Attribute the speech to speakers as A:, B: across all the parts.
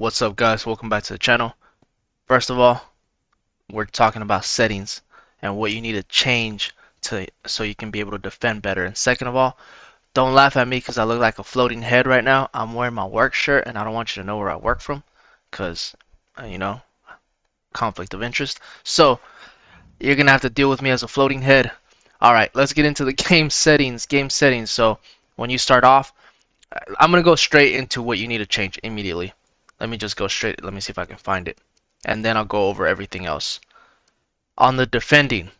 A: What's up, guys? Welcome back to the channel. First of all, we're talking about settings and what you need to change to so you can be able to defend better. And second of all, don't laugh at me because I look like a floating head right now. I'm wearing my work shirt and I don't want you to know where I work from because, you know, conflict of interest. So you're gonna have to deal with me as a floating head. All right, let's get into the game settings. So when you start off, I'm gonna go straight into what you need to change immediately. Let me just go straight. Let me see if I can find it, and then I'll go over everything else. On the defending,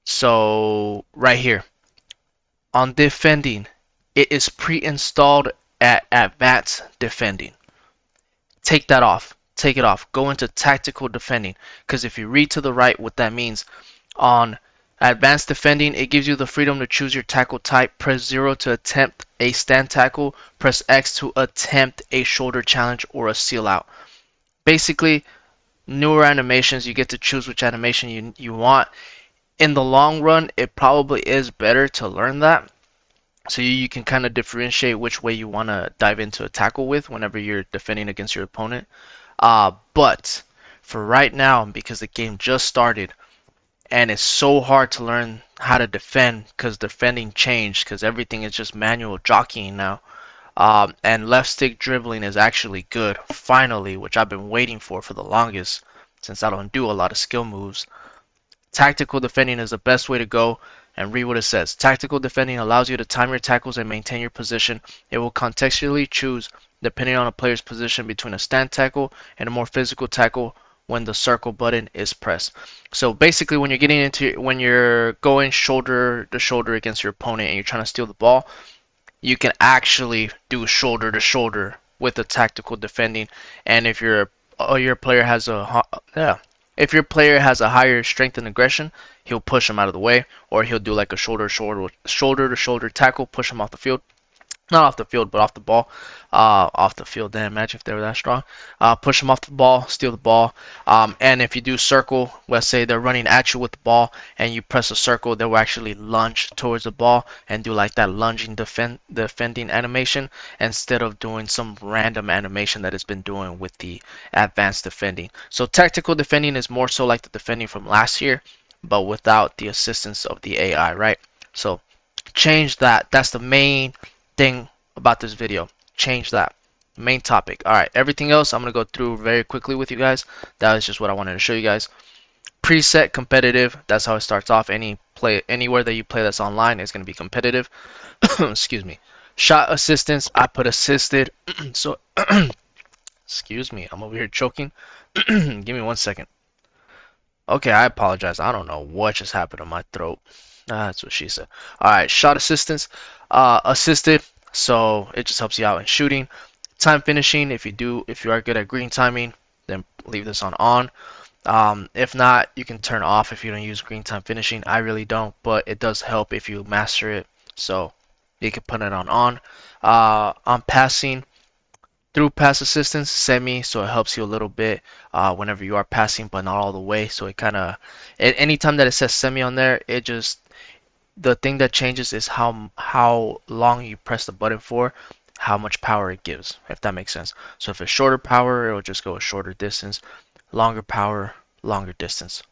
A: so right here on defending, it is pre-installed at advanced defending. Take that off. Take it off. Go into tactical defending, because if you read to the right, what that means on advanced defending, it gives you the freedom to choose your tackle type. Press 0 to attempt a stand tackle. Press X to attempt a shoulder challenge or a seal out. Basically, newer animations, you get to choose which animation you want. In the long run, it probably is better to learn that, so you can kind of differentiate which way you want to dive into a tackle with whenever you're defending against your opponent. But for right now, because the game just started and it's so hard to learn how to defend because defending changed, because everything is just manual jockeying now. And left stick dribbling is actually good, finally, which I've been waiting for the longest, since I don't do a lot of skill moves. Tactical defending is the best way to go, and read what it says. Tactical defending allows you to time your tackles and maintain your position. It will contextually choose, depending on a player's position, between a stand tackle and a more physical tackle when the circle button is pressed. So basically, when you're going shoulder to shoulder against your opponent and you're trying to steal the ball, you can actually do shoulder to shoulder with the tactical defending. And if your player has if your player has a higher strength and aggression, he'll push him out of the way, or he'll do like a shoulder to shoulder tackle, push him off the field. Not off the field, but off the ball. Off the field, damn, imagine if they were that strong. Push them off the ball, steal the ball. And if you do circle, let's say they're running at you with the ball, and you press a circle, they will actually lunge towards the ball and do like that lunging defending animation, instead of doing some random animation that it's been doing with the advanced defending. So tactical defending is more so like the defending from last year, but without the assistance of the AI, right? So change that. That's the main thing about this video. Change that. Main topic. Alright, everything else I'm going to go through very quickly with you guys. That is just what I wanted to show you guys. Preset competitive. That's how it starts off. Anywhere that you play that's online is going to be competitive. Excuse me. Shot assistance. I put assisted. So, excuse me. I'm over here choking. Give me 1 second. Okay, I apologize. I don't know what just happened to my throat. That's what she said. Alright, shot assistance. Assisted, so it just helps you out in shooting. Time finishing, if you are good at green timing, then leave this on. If not, you can turn off if you don't use green time finishing. I really don't, but it does help if you master it, so you can put it on. On passing, through pass assistance, semi, so it helps you a little bit whenever you are passing, but not all the way. So it kind of, anytime that it says semi on there, it just, the thing that changes is how long you press the button for, how much power it gives, if that makes sense. So if it's shorter power, it will just go a shorter distance. Longer power, longer distance.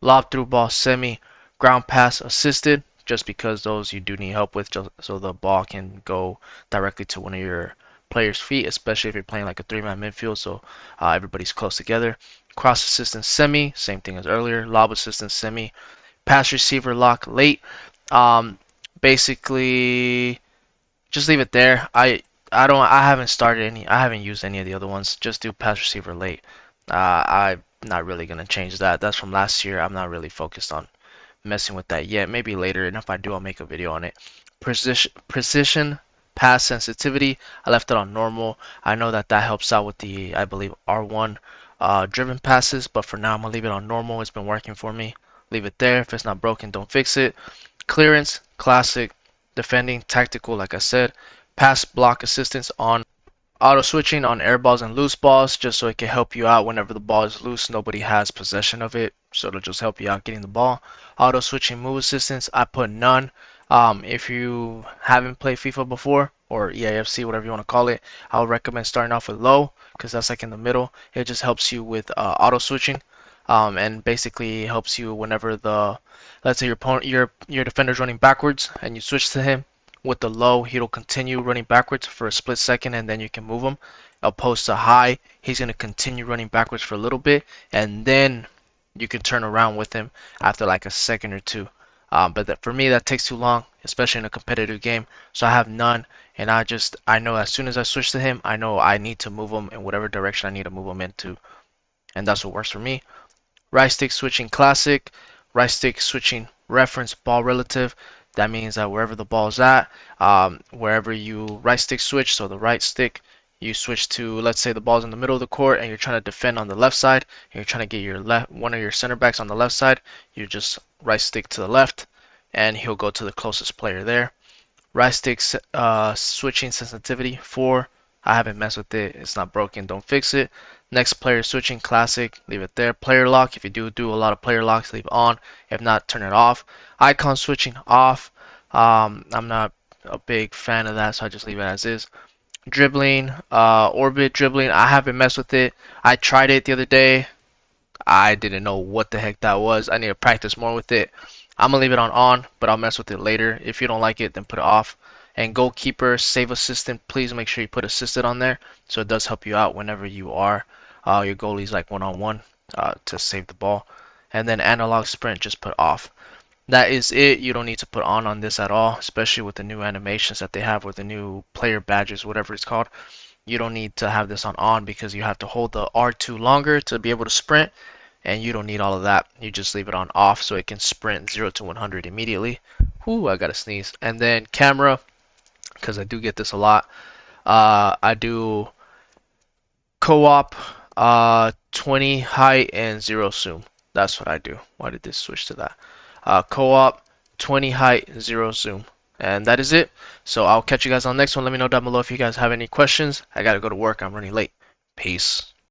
A: Lob through ball, semi. Ground pass, assisted, just because those you do need help with, just so the ball can go directly to one of your player's feet, especially if you're playing like a three-man midfield, so everybody's close together. Cross assistance, semi, same thing as earlier. Lob assistance, semi. Pass receiver lock late. Basically, just leave it there. I haven't used any of the other ones. Just do pass receiver late. I'm not really gonna change that. That's from last year. I'm not really focused on messing with that yet. Maybe later, and if I do, I'll make a video on it. Precision pass sensitivity, I left it on normal. I know that helps out with the, I believe, R1 driven passes, but for now I'm gonna leave it on normal. It's been working for me. Leave it there. If it's not broken, don't fix it. Clearance, classic. Defending, tactical, like I said. Pass block assistance on. Auto switching on air balls and loose balls, just so it can help you out whenever the ball is loose. Nobody has possession of it, so it'll just help you out getting the ball. Auto switching move assistance, I put none. If you haven't played FIFA before, or EAFC, whatever you want to call it. I would recommend starting off with low because that's like in the middle. It just helps you with auto switching, and basically helps you whenever let's say your defender's running backwards and you switch to him with the low, he'll continue running backwards for a split second and then you can move him. Opposed to high, he's gonna continue running backwards for a little bit and then you can turn around with him after like a second or two. But for me, that takes too long, especially in a competitive game. So I have none, and I know as soon as I switch to him, I know I need to move him in whatever direction I need to move him into, and that's what works for me. Right stick switching classic, right stick switching reference ball relative. That means that wherever the ball's at, wherever you right stick switch, so the right stick you switch to, let's say the ball's in the middle of the court and you're trying to defend on the left side, and you're trying to get one of your center backs on the left side, you just right stick to the left and he'll go to the closest player there. Right stick switching sensitivity 4. I haven't messed with it. It's not broken. Don't fix it. Next player switching classic. Leave it there. Player lock. If you do a lot of player locks, leave it on. If not, turn it off. Icon switching off. I'm not a big fan of that, so I just leave it as is. Dribbling, orbit dribbling. I haven't messed with it. I tried it the other day. I didn't know what the heck that was. I need to practice more with it. I'm gonna leave it on, but I'll mess with it later. If you don't like it, then put it off. And goalkeeper, save assistant, please make sure you put assisted on there, so it does help you out whenever you are your goalie's like one-on-one to save the ball. And then analog sprint, just put off. That is it. You don't need to put on this at all, especially with the new animations that they have with the new player badges, whatever it's called. You don't need to have this on because you have to hold the R2 longer to be able to sprint, and you don't need all of that. You just leave it on off so it can sprint 0 to 100 immediately. Ooh, I gotta sneeze. And then camera, because I do get this a lot. I do co-op, 20 height and 0 zoom. That's what I do. Why did this switch to that? Co-op, 20 height, 0 zoom. And that is it. So I'll catch you guys on the next one. Let me know down below if you guys have any questions. I gotta go to work. I'm running late. Peace.